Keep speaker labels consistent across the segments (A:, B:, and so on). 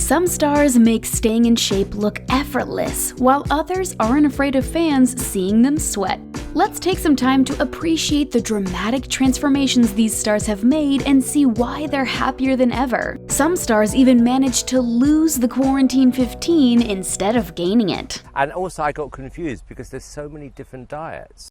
A: Some stars make staying in shape look effortless, while others aren't afraid of fans seeing them sweat. Let's take some time to appreciate the dramatic transformations these stars have made and see why they're happier than ever. Some stars even managed to lose the quarantine 15 instead of gaining it.
B: And also I got confused because there's so many different diets.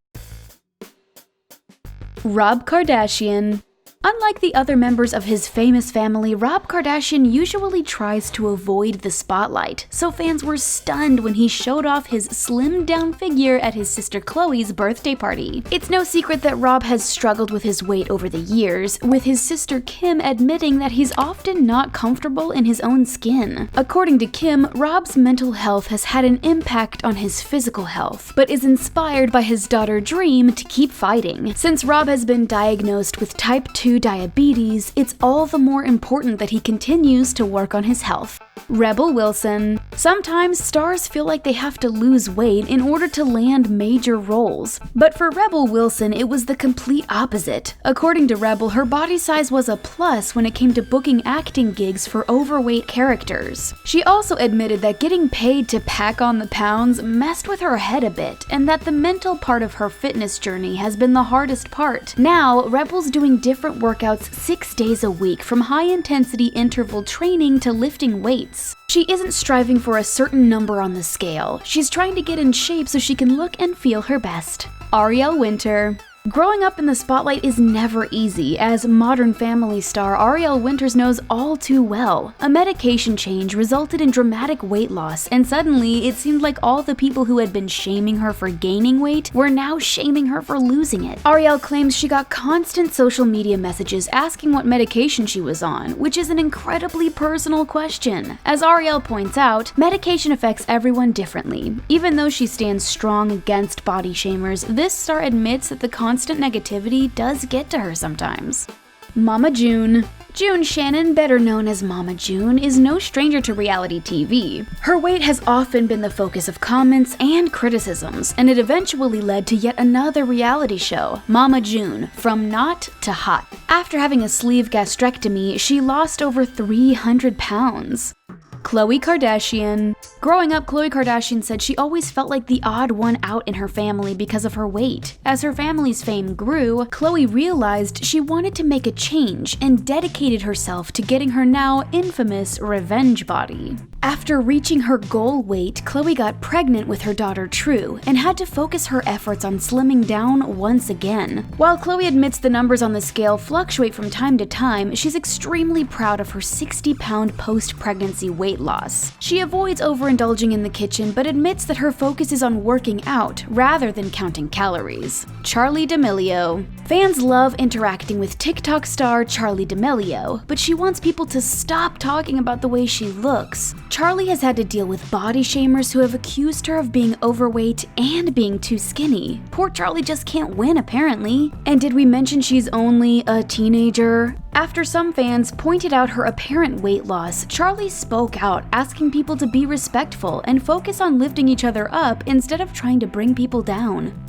A: Rob Kardashian. Unlike the other members of his famous family, Rob Kardashian usually tries to avoid the spotlight, so fans were stunned when he showed off his slimmed-down figure at his sister Khloe's birthday party. It's no secret that Rob has struggled with his weight over the years, with his sister Kim admitting that he's often not comfortable in his own skin. According to Kim, Rob's mental health has had an impact on his physical health, but is inspired by his daughter Dream to keep fighting. Since Rob has been diagnosed with type 2 diabetes, it's all the more important that he continues to work on his health. Rebel Wilson. Sometimes stars feel like they have to lose weight in order to land major roles. But for Rebel Wilson, it was the complete opposite. According to Rebel, her body size was a plus when it came to booking acting gigs for overweight characters. She also admitted that getting paid to pack on the pounds messed with her head a bit, and that the mental part of her fitness journey has been the hardest part. Now, Rebel's doing different workouts 6 days a week, from high-intensity interval training to lifting weights. She isn't striving for a certain number on the scale. She's trying to get in shape so she can look and feel her best. Ariel Winter. Growing up in the spotlight is never easy, as Modern Family star Ariel Winters knows all too well. A medication change resulted in dramatic weight loss, and suddenly it seemed like all the people who had been shaming her for gaining weight were now shaming her for losing it. Ariel claims she got constant social media messages asking what medication she was on, which is an incredibly personal question. As Ariel points out, medication affects everyone differently. Even though she stands strong against body shamers, this star admits that the constant negativity does get to her sometimes. Mama June. June Shannon, better known as Mama June, is no stranger to reality TV. Her weight has often been the focus of comments and criticisms, and it eventually led to yet another reality show, Mama June, From Not to Hot. After having a sleeve gastrectomy, she lost over 300 pounds. Khloe Kardashian. Growing up, Khloe Kardashian said she always felt like the odd one out in her family because of her weight. As her family's fame grew, Khloe realized she wanted to make a change and dedicated herself to getting her now infamous revenge body. After reaching her goal weight, Khloe got pregnant with her daughter True and had to focus her efforts on slimming down once again. While Khloe admits the numbers on the scale fluctuate from time to time, she's extremely proud of her 60-pound post-pregnancy weight loss. She avoids overindulging in the kitchen but admits that her focus is on working out rather than counting calories. Charli D'Amelio. Fans love interacting with TikTok star Charli D'Amelio, but she wants people to stop talking about the way she looks. Charli has had to deal with body shamers who have accused her of being overweight and being too skinny. Poor Charli just can't win, apparently. And did we mention she's only a teenager? After some fans pointed out her apparent weight loss, Charli spoke out, asking people to be respectful and focus on lifting each other up instead of trying to bring people down.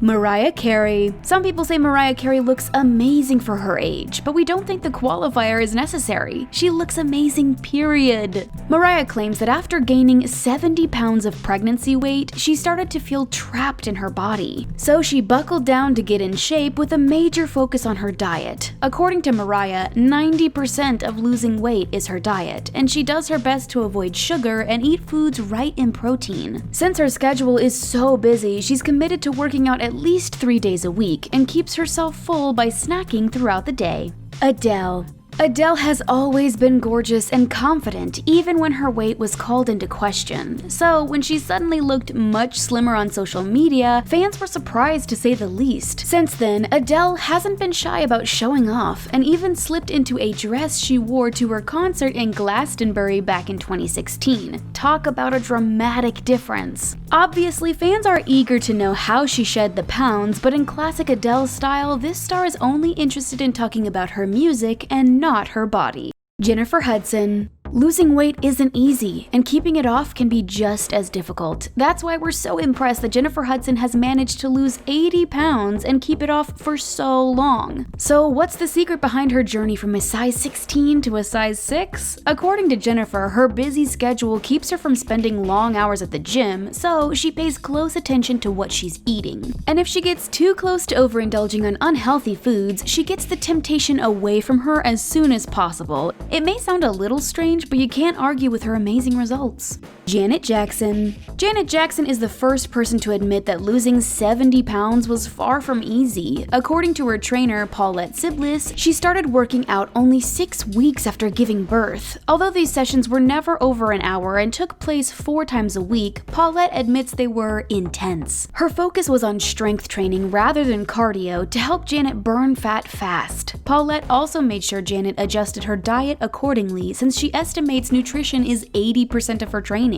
A: Mariah Carey. Some people say Mariah Carey looks amazing for her age, but we don't think the qualifier is necessary. She looks amazing, period. Mariah claims that after gaining 70 pounds of pregnancy weight, she started to feel trapped in her body. So she buckled down to get in shape with a major focus on her diet. According to Mariah, 90% of losing weight is her diet, and she does her best to avoid sugar and eat foods right in protein. Since her schedule is so busy, she's committed to working out at least 3 days a week and keeps herself full by snacking throughout the day. Adele. Adele has always been gorgeous and confident, even when her weight was called into question. So when she suddenly looked much slimmer on social media, fans were surprised to say the least. Since then, Adele hasn't been shy about showing off and even slipped into a dress she wore to her concert in Glastonbury back in 2016. Talk about a dramatic difference. Obviously, fans are eager to know how she shed the pounds, but in classic Adele style, this star is only interested in talking about her music and not her body. Jennifer Hudson. Losing weight isn't easy, and keeping it off can be just as difficult. That's why we're so impressed that Jennifer Hudson has managed to lose 80 pounds and keep it off for so long. So what's the secret behind her journey from a size 16 to a size 6? According to Jennifer, her busy schedule keeps her from spending long hours at the gym, so she pays close attention to what she's eating. And if she gets too close to overindulging on unhealthy foods, she gets the temptation away from her as soon as possible. It may sound a little strange, but you can't argue with her amazing results. Janet Jackson. Janet Jackson is the first person to admit that losing 70 pounds was far from easy. According to her trainer, Paulette Siblis, she started working out only 6 weeks after giving birth. Although these sessions were never over an hour and took place 4 times a week, Paulette admits they were intense. Her focus was on strength training rather than cardio to help Janet burn fat fast. Paulette also made sure Janet adjusted her diet accordingly, since she estimates nutrition is 80% of her training.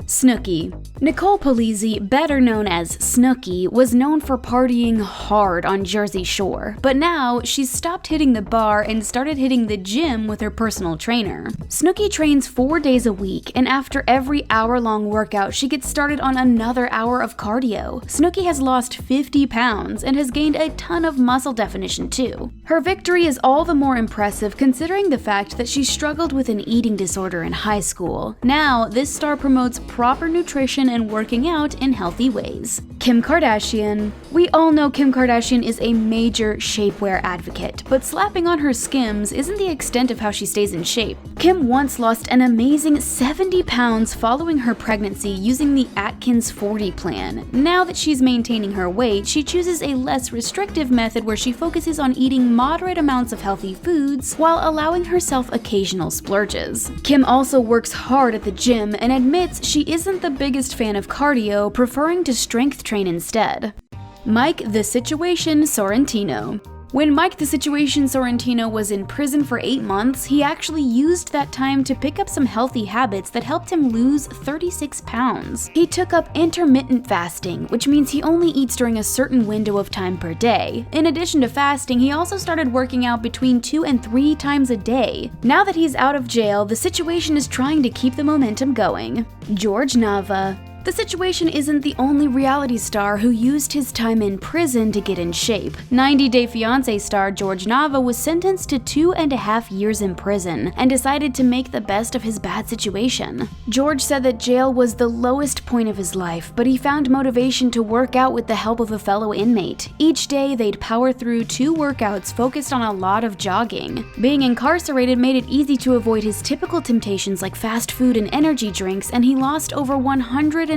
A: Snooki. Nicole Polizzi, better known as Snooki, was known for partying hard on Jersey Shore, but now she's stopped hitting the bar and started hitting the gym with her personal trainer. Snooki trains 4 days a week, and after every hour-long workout, she gets started on another hour of cardio. Snooki has lost 50 pounds and has gained a ton of muscle definition too. Her victory is all the more impressive considering the fact that she struggled with an eating disorder in high school. Now, this star promotes proper nutrition and working out in healthy ways. Kim Kardashian. We all know Kim Kardashian is a major shapewear advocate, but slapping on her Skims isn't the extent of how she stays in shape. Kim once lost an amazing 70 pounds following her pregnancy using the Atkins 40 plan. Now that she's maintaining her weight, she chooses a less restrictive method where she focuses on eating moderate amounts of healthy foods while allowing herself occasional splurges. Kim also works hard at the gym and admits she isn't the biggest fan of cardio, preferring to strength train instead. Mike the Situation Sorrentino. When Mike the Situation Sorrentino was in prison for 8 months, he actually used that time to pick up some healthy habits that helped him lose 36 pounds. He took up intermittent fasting, which means he only eats during a certain window of time per day. In addition to fasting, he also started working out between 2 and 3 times a day. Now that he's out of jail, the Situation is trying to keep the momentum going. George Nava. The Situation isn't the only reality star who used his time in prison to get in shape. 90 Day Fiancé star George Nava was sentenced to 2.5 years in prison and decided to make the best of his bad situation. George said that jail was the lowest point of his life, but he found motivation to work out with the help of a fellow inmate. Each day, they'd power through 2 workouts focused on a lot of jogging. Being incarcerated made it easy to avoid his typical temptations like fast food and energy drinks, and he lost over 125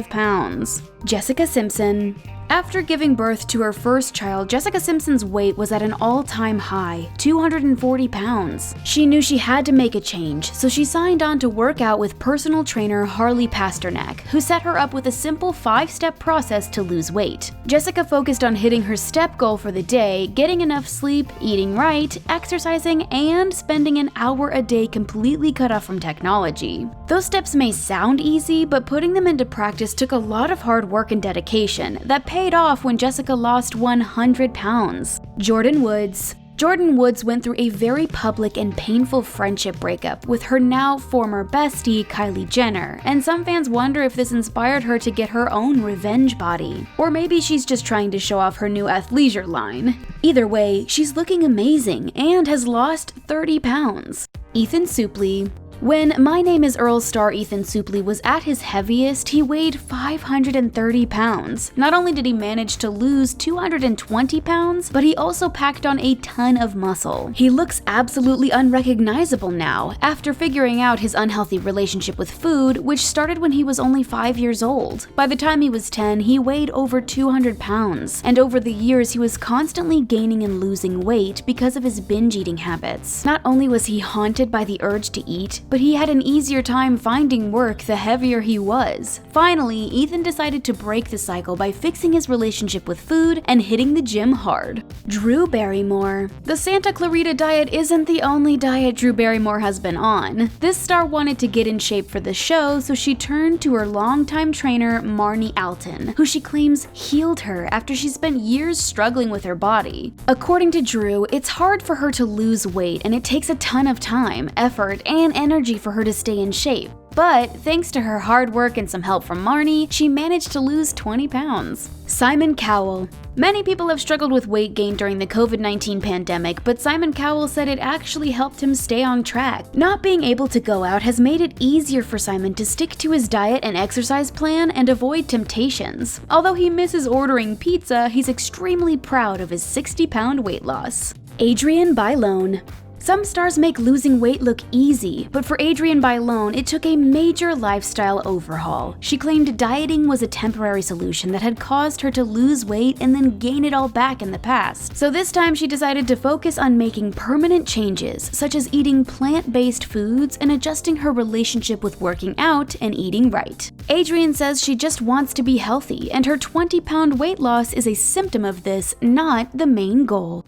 A: pounds. Jessica Simpson. After giving birth to her first child, Jessica Simpson's weight was at an all-time high, 240 pounds. She knew she had to make a change, so she signed on to work out with personal trainer Harley Pasternak, who set her up with a simple 5-step process to lose weight. Jessica focused on hitting her step goal for the day, getting enough sleep, eating right, exercising, and spending an hour a day completely cut off from technology. Those steps may sound easy, but putting them into practice took a lot of hard work and dedication that paid off when Jessica lost 100 pounds. Jordyn Woods. Jordyn Woods went through a very public and painful friendship breakup with her now former bestie, Kylie Jenner, and some fans wonder if this inspired her to get her own revenge body. Or maybe she's just trying to show off her new athleisure line. Either way, she's looking amazing and has lost 30 pounds. Ethan Suplee. When My Name is Earl star Ethan Suplee was at his heaviest, he weighed 530 pounds. Not only did he manage to lose 220 pounds, but he also packed on a ton of muscle. He looks absolutely unrecognizable now, after figuring out his unhealthy relationship with food, which started when he was only 5 years old. By the time he was 10, he weighed over 200 pounds, and over the years he was constantly gaining and losing weight because of his binge eating habits. Not only was he haunted by the urge to eat, but he had an easier time finding work the heavier he was. Finally, Ethan decided to break the cycle by fixing his relationship with food and hitting the gym hard. Drew Barrymore. The Santa Clarita Diet isn't the only diet Drew Barrymore has been on. This star wanted to get in shape for the show, so she turned to her longtime trainer, Marnie Alton, who she claims healed her after she spent years struggling with her body. According to Drew, it's hard for her to lose weight, and it takes a ton of time, effort, and energy for her to stay in shape. But thanks to her hard work and some help from Marnie, she managed to lose 20 pounds. Simon Cowell. Many people have struggled with weight gain during the COVID-19 pandemic, but Simon Cowell said it actually helped him stay on track. Not being able to go out has made it easier for Simon to stick to his diet and exercise plan and avoid temptations. Although he misses ordering pizza, he's extremely proud of his 60-pound weight loss. Adrienne Bailon. Some stars make losing weight look easy, but for Adrienne Bailon, it took a major lifestyle overhaul. She claimed dieting was a temporary solution that had caused her to lose weight and then gain it all back in the past. So this time she decided to focus on making permanent changes, such as eating plant-based foods and adjusting her relationship with working out and eating right. Adrienne says she just wants to be healthy, and her 20-pound weight loss is a symptom of this, not the main goal.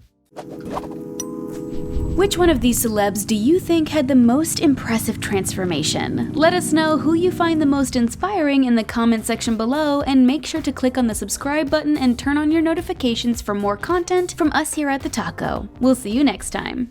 A: Which one of these celebs do you think had the most impressive transformation? Let us know who you find the most inspiring in the comment section below, and make sure to click on the subscribe button and turn on your notifications for more content from us here at The Taco. We'll see you next time.